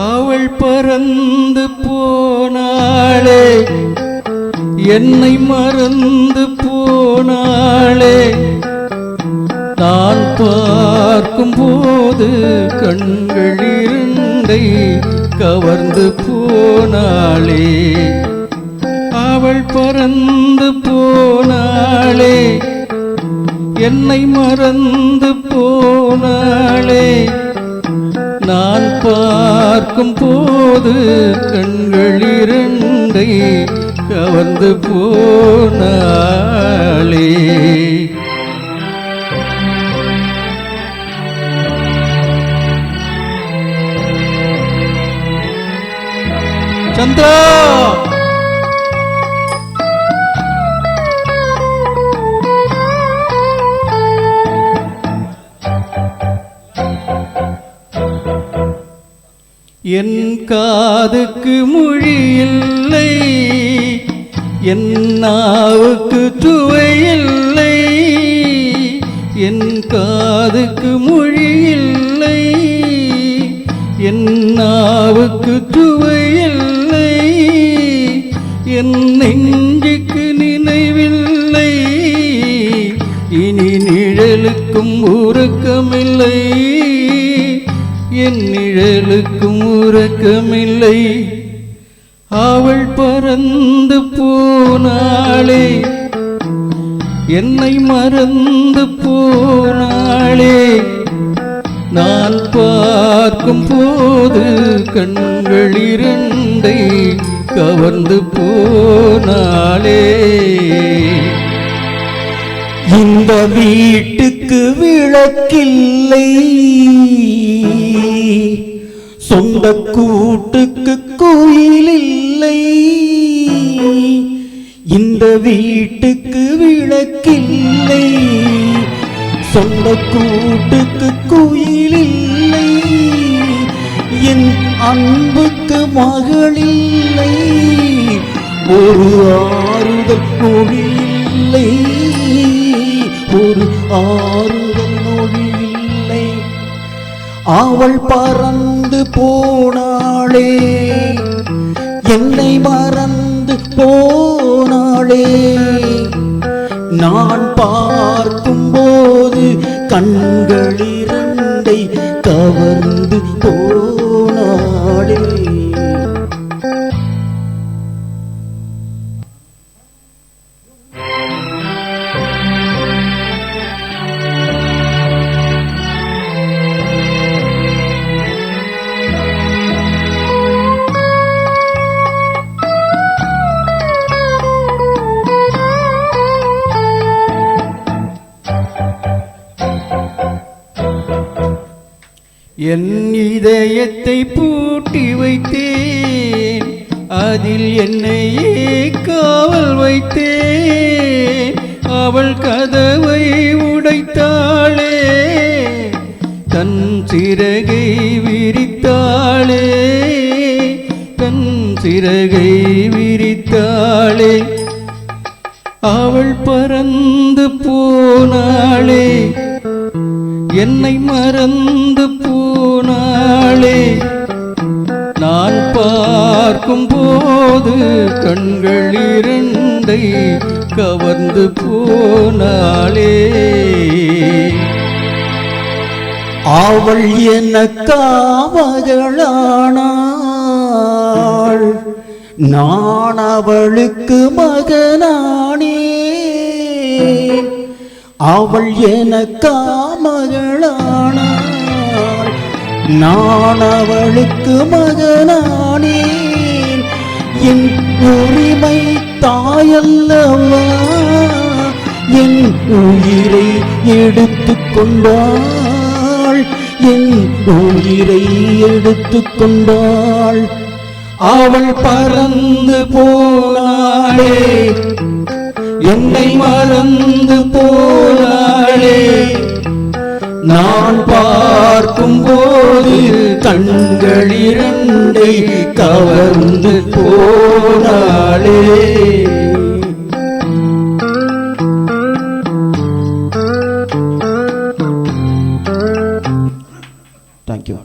அவள் பறந்து போனாளே, என்னை மறந்து போனாளே. நான் பார்க்கும் போது கண்கள் இரண்டை கவர்ந்து போனாளே. அவள் பறந்து போனாளே, என்னை மறந்து போனாளே. நான் பார்க்கும் போது கண்கள் இரண்டை கவர்ந்து போனாளே. சந்திரா, என் காதுக்கு மொழி இல்லை, என் நாவுக்கு சுவை இல்லை. என் காதுக்கு மொழி இல்லை, என் நாவுக்கு சுவை இல்லை. என் நெஞ்சுக்கு நினைவில்லை, இனி நிழலுக்கும் உறக்கமில்லை. என் நிழலுக்கும் உறக்கமில்லை. அவள் பறந்து போனாளே, என்னை மறந்து போனாளே. நான் பார்க்கும் போது கண்கள் இரண்டை கவர்ந்து போனாளே. இந்த வீட்டுக்கு விளக்கில்லை, சொந்த கூட்டுக்கு கோயிலில்லை. இந்த வீட்டுக்கு விளக்கில்லை, சொந்த கூட்டுக்கு கோயிலில்லை. என் அன்புக்கு மகளில்லை, ஒரு ஆறுதல் மொழியில்லை, ஒரு ஆறுதல் மொழியில்லை. அவள் பறந்து போனாளே, என்னை மறந்து போனாளே. நான் பார்க்கும் போது கண்கள் இரண்டை கவர்ந்து போனாளே. என் இதயத்தை பூட்டி வைத்தேன், அதில் என்னையே காவல் வைத்தேன். அவள் கதவை உடைத்தாளே, தன் சிறகை விரித்தாளே, தன் சிறகை விரித்தாளே. அவள் பறந்து போனாளே, என்னை மறந்து போனாளே. நான் பார்க்கும் போது கண்கள் இரண்டை கவர்ந்து போனாளே. அவள் எனக்காவகளானாள், நான் அவளுக்கு மகனானே. அவள் எனக்காமகளானாள், நான் அவளுக்கு மகனானேன். என் உரிமை தாயல்லவா, என் உயிரை எடுத்துக் கொண்டாள், என் உயிரை எடுத்துக் கொண்டாள். அவள் பறந்து போனாளே, என்னை மறந்து போனாளே. நான் பார்க்கும் போது கண்களிரண்டை கவர்ந்து போனாளே. தேங்க்யூ.